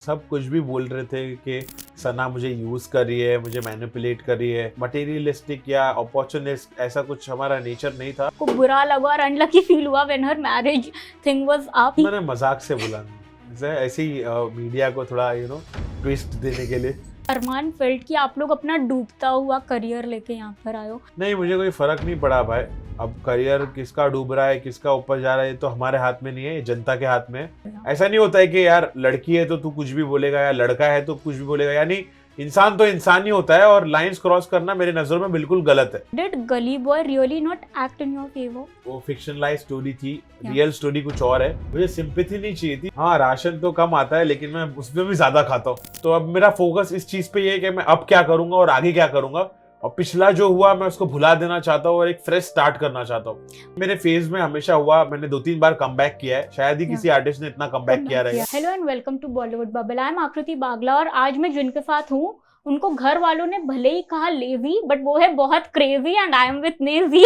सब कुछ भी बोल रहे थे कि सना मुझे यूज कर रही है, मुझे मैनिपुलेट कर रही है, मटेरियलिस्टिक या अपॉर्चुनिस्ट, ऐसा कुछ हमारा नेचर नहीं था। को बुरा लगा और अनलकी फील हुआ when her marriage thing was up. मैंने मजाक से बोला, ऐसे ही मीडिया को थोड़ा ट्विस्ट देने के लिए। अरमान फेल्ट कि आप लोग अपना डूबता हुआ करियर लेके यहाँ पर आए हो। नहीं, मुझे कोई फर्क नहीं पड़ा भाई। अब करियर किसका डूब रहा है, किसका ऊपर जा रहा है, ये तो हमारे हाथ में नहीं है, ये जनता के हाथ में है। ऐसा नहीं होता है कि यार लड़की है तो तू कुछ भी बोलेगा या लड़का है तो कुछ भी बोलेगा, यानी इंसान तो इंसान ही होता है और लाइंस क्रॉस करना मेरे नजरों में बिल्कुल गलत है। Did Gully Boy really not act in your favour? वो फिक्शनलाइज स्टोरी थी, रियल स्टोरी कुछ और है। मुझे सिंपैथी नहीं चाहिए थी। हाँ, राशन तो कम आता है लेकिन मैं उसमें भी ज्यादा खाता हूँ। तो अब मेरा फोकस इस चीज पे ये है कि मैं अब क्या करूंगा और आगे क्या करूंगा, और पिछला जो हुआ मैं उसको भुला देना चाहता हूँ और एक फ्रेश स्टार्ट करना चाहता हूँ। मेरे फेज में हमेशा हुआ, मैंने 2-3 बार कमबैक किया है, शायद ही किसी आर्टिस्ट ने इतना कमबैक किया रहेगा। Hello and welcome to Bollywood Bubble. I am Aakriti Bagla और आज मैं जिनके साथ हूँ उनको घर वालों ने भले ही कहा लेजी, बट वो है बहुत crazy and I am with Naezy.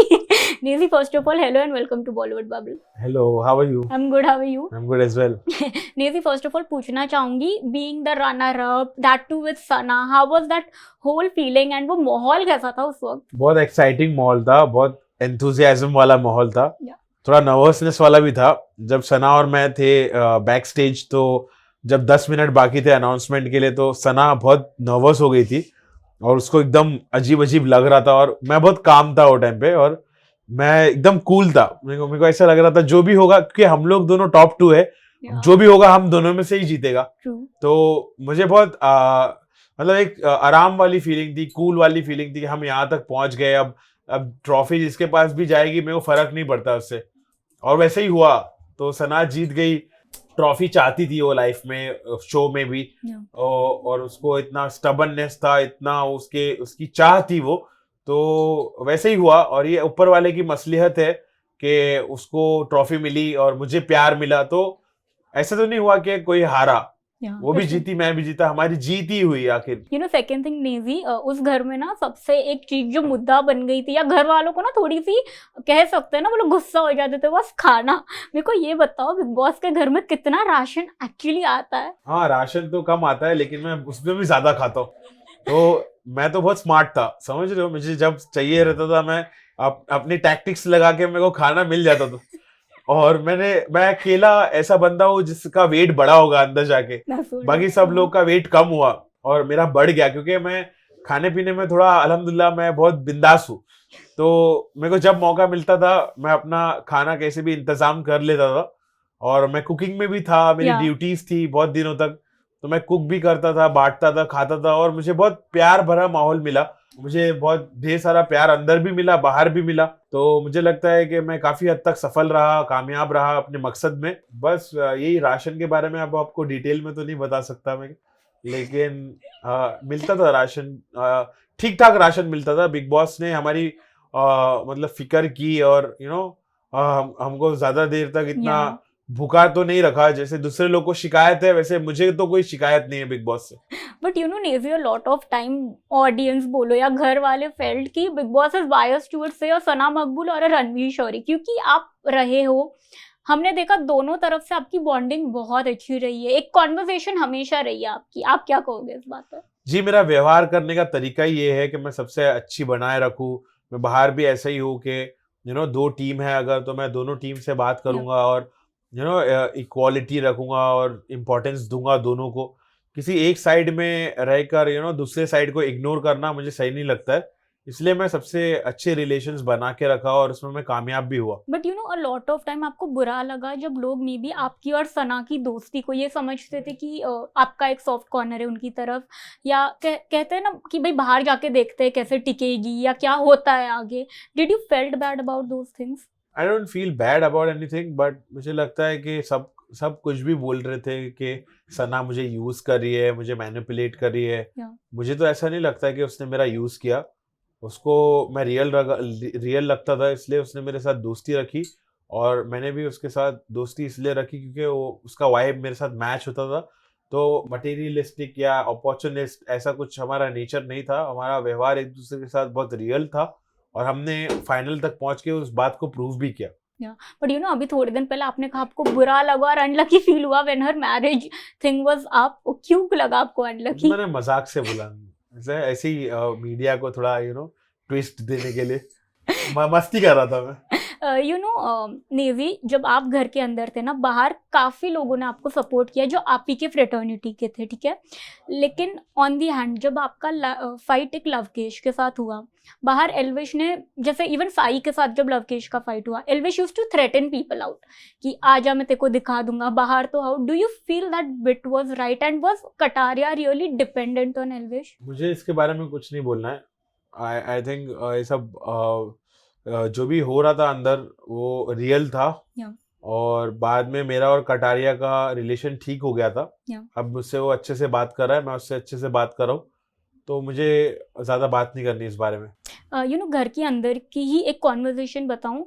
Naezy, first of all hello and welcome to Bollywood Bubble. Hello, how are you? I am good, how are you? I am good as well. Naezy, first of all पूछना चाहूंगी, being the runner up, that too with Sana, how was that whole feeling and वो माहौल कैसा था उस वक्त? बहुत exciting माहौल था, बहुत एंथुजियाज्म वाला माहौल था, Yeah. थोड़ा नर्वसनेस वाला भी था। जब सना और मैं थे बैक स्टेज, तो जब 10 मिनट बाकी थे अनाउंसमेंट के लिए, तो सना बहुत नर्वस हो गई थी और उसको एकदम अजीब अजीब लग रहा था, और मैं बहुत काम था वो टाइम पे और मैं एकदम कूल था। मेरे को ऐसा लग रहा था जो भी होगा, क्योंकि हम लोग दोनों टॉप 2 है, जो भी होगा हम दोनों में से ही जीतेगा। तो मुझे बहुत मतलब एक आराम वाली फीलिंग थी, कूल वाली फीलिंग थी कि हम यहाँ तक पहुंच गए। अब ट्रॉफी जिसके पास भी जाएगी मेरे को फर्क नहीं पड़ता उससे, और वैसे ही हुआ। तो सना जीत गई, ट्रॉफी चाहती थी वो लाइफ में, शो में भी। और उसको इतना स्टबननेस था, इतना उसकी चाह थी वो, तो वैसे ही हुआ। और ये ऊपर वाले की मसलिहत है कि उसको ट्रॉफी मिली और मुझे प्यार मिला। तो ऐसा तो नहीं हुआ कि कोई हारा, वो भी जीती, मैं भी जीता, हमारी जीत ही हुई आखिर। You know, second thing Naezy, उस घर में ना सबसे एक चीज जो मुद्दा बन गई थी, या घर वालों को ना थोड़ी सी कह सकते हैं ना, वो लोग गुस्सा हो जाते थे, बस खाना। मेरे को ये बताओ, बिग बॉस के घर में कितना राशन एक्चुअली आता है? हाँ, राशन तो कम आता है लेकिन मैं उसमें भी ज्यादा खाता हूँ। तो मैं तो बहुत स्मार्ट था, समझ रहे हो? मुझे जब चाहिए रहता था, मैं अपनी टैक्टिक्स लगा के मेरे को खाना मिल जाता था। और मैं अकेला ऐसा बंदा हूँ जिसका वेट बढ़ा होगा अंदर जाके, बाकी सब लोग का वेट कम हुआ और मेरा बढ़ गया, क्योंकि मैं खाने पीने में थोड़ा अल्हम्दुलिल्लाह मैं बहुत बिंदास हूँ। तो मेरे को जब मौका मिलता था मैं अपना खाना कैसे भी इंतजाम कर लेता था, और मैं कुकिंग में भी था, मेरी ड्यूटीज थी बहुत दिनों तक, तो मैं कुक भी करता था, बांटता था, खाता था, और मुझे बहुत प्यार भरा माहौल मिला। मुझे बहुत ढेर सारा प्यार अंदर भी मिला, बाहर भी मिला। तो मुझे लगता है कि मैं काफी हद तक सफल रहा, कामयाब रहा अपने मकसद में। बस यही राशन के बारे में अब आपको डिटेल में तो नहीं बता सकता मैं, लेकिन मिलता था राशन, ठीक ठाक राशन मिलता था। बिग बॉस ने हमारी मतलब फिक्र की, और हमको ज्यादा देर तक इतना भूखा तो नहीं रखा। जैसे दूसरे लोग को शिकायत है, वैसे मुझे तो कोई शिकायत नहीं है बिग बॉस से। But you know Naezy, a lot of time audience बोलो या घर वाले फेल्ट कि big boss is biased towards से सना मकबूल और रणवीर शौरी, क्योंकि आप रहे हो, हमने देखा दोनों तरफ से आपकी बॉन्डिंग बहुत अच्छी रही है, एक कॉन्वर्सेशन हमेशा रही है आपकी। आप क्या कहोगे इस बात पर? जी, मेरा व्यवहार करने का तरीका ये है कि मैं सबसे अच्छी बनाए रखूं। मैं बाहर भी ऐसा ही हूँ कि 2 टीम है अगर, तो मैं दोनों टीम से बात करूंगा और इक्वालिटी रखूंगा और इम्पोर्टेंस दूंगा दोनों को। किसी एक साइड में रहकर दूसरे साइड को इग्नोर करना मुझे सही नहीं लगता है, इसलिए मैं सबसे अच्छे रिलेशंस बना के रखा और उसमें मैं कामयाब भी हुआ। But you know, a lot of time आपको बुरा लगा जब लोग मे बी आपकी और सना की दोस्ती को ये समझते थे कि आपका एक सॉफ्ट कॉर्नर है उनकी तरफ, या कहते हैं ना कि भाई बाहर जाके देखते हैं कैसे टिकेगी या क्या होता है आगे। Did you felt bad about those things? I don't feel bad about anything, but मुझे लगता है कि सब कुछ भी बोल रहे थे कि सना मुझे यूज कर रही है, मुझे मैनिपुलेट कर रही है। मुझे तो ऐसा नहीं लगता है कि उसने मेरा यूज किया। उसको मैं रियल लगता था, इसलिए उसने मेरे साथ दोस्ती रखी, और मैंने भी उसके साथ दोस्ती इसलिए रखी क्योंकि उसका वाइब मेरे साथ मैच होता था। तो मटेरियलिस्टिक या अपॉर्चुनिस्ट ऐसा कुछ हमारा नेचर नहीं था, हमारा व्यवहार एक दूसरे के साथ बहुत रियल था, और हमने फाइनल तक पहुंच के उस बात को प्रूव भी किया। बट यू नो अभी थोड़े दिन पहले आपने कहा आपको बुरा लगा और अनलकी फील हुआ when her marriage thing was up, क्यों लगा आपको अनलकी? मैंने मजाक से बोला, ऐसे ही मीडिया को थोड़ा ट्विस्ट देने के लिए मस्ती कर रहा था मैं। यू नो नेवी, जब आप घर के अंदर थे ना, बाहर काफ़ी लोगों ने आपको सपोर्ट किया जो आप ही के फ्रेटर्निटी के थे, ठीक है, लेकिन ऑन दी हैंड जब आपका फाइट एक लवकेश के साथ हुआ, बाहर एल्विश ने, जैसे इवन साई के साथ जब लवकेश का फाइट हुआ, Elvish used to threaten people out कि आजा मैं तेरे को दिखा दूंगा, बाहर तो आओ। Do you feel that bit was right and was Kataria really dependent on Elvish? मुझे इसके बारे में कुछ नहीं बोलना है। आई थिंक ये सब जो भी हो रहा था अंदर वो रियल था। Yeah. और बाद में मेरा और कटारिया का रिलेशन ठीक हो गया था। Yeah. अब मुझसे वो अच्छे से बात कर रहा है, मैं उससे अच्छे से बात कर रहा हूँ, तो मुझे ज़्यादा बात नहीं करनी इस बारे में। यू नो घर के अंदर की ही एक कॉन्वर्जेशन बताऊं,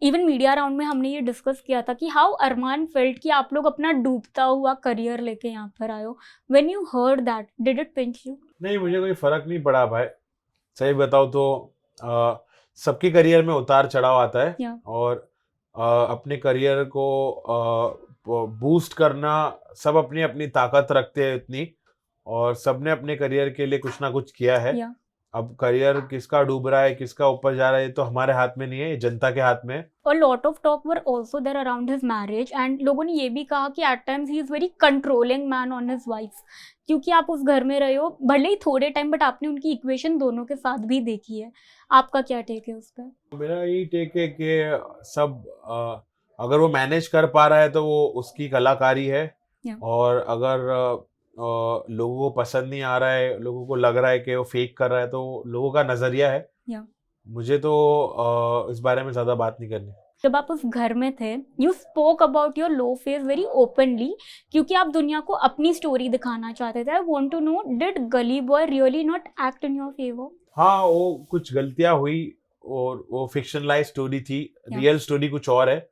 इवन मीडिया राउंड में हमने ये डिस्कस किया था कि हाउ अरमान फेल्ट कि आप लोग अपना डूबता हुआ करियर लेके यहाँ पर आए हो। When you heard that, did it pinch you? नहीं, मुझे कोई फ़र्क नहीं पड़ा भाई, सही बताऊँ तो सबके करियर में उतार चढ़ाव आता है। Yeah. और अपने करियर को बूस्ट करना, सब अपनी अपनी ताकत रखते हैं इतनी, और सबने अपने करियर के लिए कुछ ना कुछ किया है। Yeah. अब करियर किसका डूब रहा है, किसका ऊपर जा रहा है, ये तो हमारे हाथ में नहीं है, ये जनता के हाथ में है। A lot of talk were also there around his marriage and लोगों ने ये भी कहा कि at times he is very controlling man on his wife, क्योंकि आप उस घर में रहे हो भले ही थोड़े टाइम, बट आपने उनकी इक्वेशन दोनों के साथ भी देखी है। आपका क्या टेक है उस पर? मेरा यही टेक है कि सब अगर वो मैनेज कर पा रहा है तो वो उसकी कलाकारी है। Yeah. और अगर लोगों को पसंद नहीं आ रहा है, लोगों को लग रहा है कि वो फेक कर रहा है, तो लोगों का नजरिया है। Yeah. मुझे तो इस बारे में ज्यादा बात नहीं करनी। जब आप उस घर में थे, you spoke about your low phase very openly, क्योंकि आप दुनिया को अपनी स्टोरी दिखाना चाहते थे। I want to know, did Gully Boy really not act in your favour? हाँ, वो कुछ गलतियां हुई और वो फिक्शनलाइज स्टोरी थी, रियल स्टोरी कुछ और है।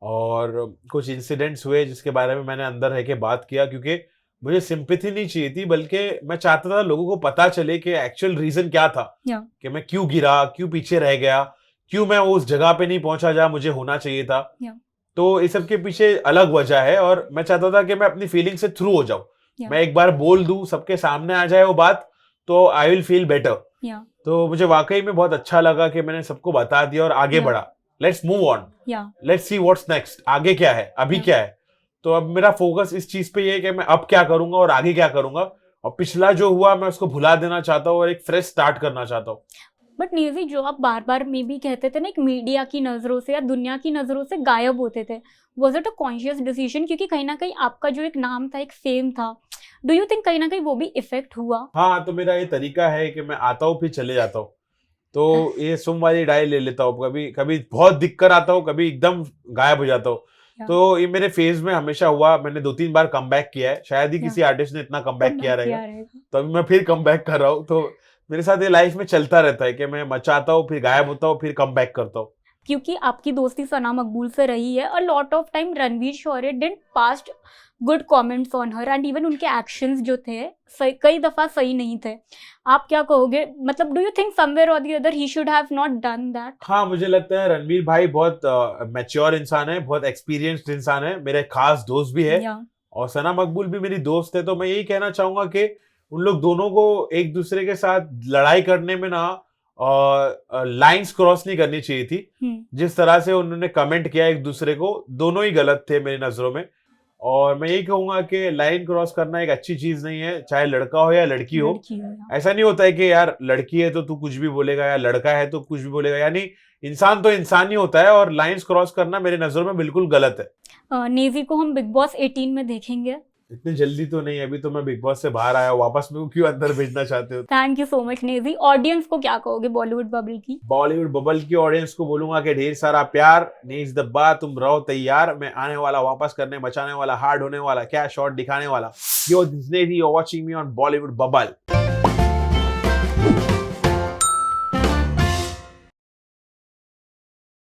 और कुछ इंसिडेंट्स हुए जिसके बारे में मैंने अंदर रह के बात किया, क्योंकि मुझे सिंपैथी नहीं चाहिए थी, बल्कि मैं चाहता था लोगों को पता चले कि एक्चुअल रीजन क्या था। कि मैं क्यों गिरा, क्यों पीछे रह गया, क्यों मैं उस जगह पे नहीं पहुंचा जहां मुझे होना चाहिए था। तो इस सब के पीछे अलग वजह है, और मैं चाहता था कि मैं अपनी फीलिंग से थ्रू हो जाऊं। मैं एक बार बोल दूं, सबके सामने आ जाए वो बात, तो आई विल फील बेटर। तो मुझे वाकई में बहुत अच्छा लगा कि मैंने सबको बता दिया और आगे बढ़ा। Let's move on, let's see what's next, आगे क्या है, अभी क्या है। तो अब मेरा फोकस इस चीज पे ये है कि मैं अब क्या करूंगा और आगे क्या करूंगा, और पिछला जो हुआ मैं उसको भुला देना चाहता हूँ और एक फ्रेश स्टार्ट करना चाहता हूँ। बट नीवी, जो आप बार बार में भी कहते थे ना, एक मीडिया की नजरों से या दुनिया की नजरों से गायब होते थे, was it a conscious decision? क्योंकि कहीं ना कहीं आपका जो एक नाम था, एक फेम था, डू यू थिंक कहीं ना कहीं वो भी इफेक्ट हुआ? हाँ, तो मेरा ये तरीका है कि मैं आता हूँ फिर चले जाता हूँ, तो ये सुम वाली डाई ले लेता हूँ। कभी कभी बहुत दिख कर आता हूँ, कभी एकदम गायब हो जाता हूँ। तो ये मेरे फेज में हमेशा हुआ। मैंने 2-3 बार कमबैक किया है, शायद ही किसी आर्टिस्ट ने इतना कमबैक किया रहेगा। तो अभी मैं फिर कमबैक कर रहा हूँ। तो मेरे साथ ये लाइफ में चलता रहता है कि मैं मचाता हूँ, फिर गायब होता हूँ, फिर कमबैक करता हूँ। क्योंकि आपकी दोस्ती सना मकबूल से रही है, a lot of time Ranveer Shaurya didn't pass good comments on her, and even उनके एक्शंस जो थे कई दफा सही नहीं थे। आप क्या कहोगे? मतलब डू यू थिंक समवेयर और the other he should have not done that? हाँ, मुझे लगता है रणवीर भाई बहुत मैच्योर इंसान है, बहुत एक्सपीरियंस्ड इंसान है, मेरे खास दोस्त भी है। और सना मकबूल भी मेरी दोस्त है। तो मैं यही कहना चाहूंगा कि उन लोग दोनों को एक दूसरे के साथ लड़ाई करने में ना लाइंस क्रॉस नहीं करनी चाहिए थी। जिस तरह से उन्होंने कमेंट किया एक दूसरे को, दोनों ही गलत थे मेरी नजरों में। और मैं यही कहूंगा कि लाइन क्रॉस करना एक अच्छी चीज नहीं है, चाहे लड़का हो या लड़की हो। ऐसा नहीं होता है कि यार लड़की है तो तू कुछ भी बोलेगा, या लड़का है तो कुछ भी बोलेगा। यानी इंसान तो इंसान ही होता है, और लाइंस क्रॉस करना मेरे नजरों में बिल्कुल गलत है। नेजी को हम बिग बॉस 18 में देखेंगे? इतनी जल्दी तो नहीं, अभी तो मैं बिग बॉस से बाहर आया हूँ, वापस मेरे को क्यों अंदर भेजना चाहते हो? Thank you so much Naezy. Audience को क्या कहोगे बॉलीवुड बबल की? बॉलीवुड बबल की ऑडियंस को बोलूंगा कि ढेर सारा प्यार, नेज दब्बा, तुम रहो तैयार, मैं आने वाला, वापस करने, मचाने वाला, हार्ड होने वाला, क्या शॉट दिखाने वाला। Yo this Naezy, you are watching me on Bollywood bubble.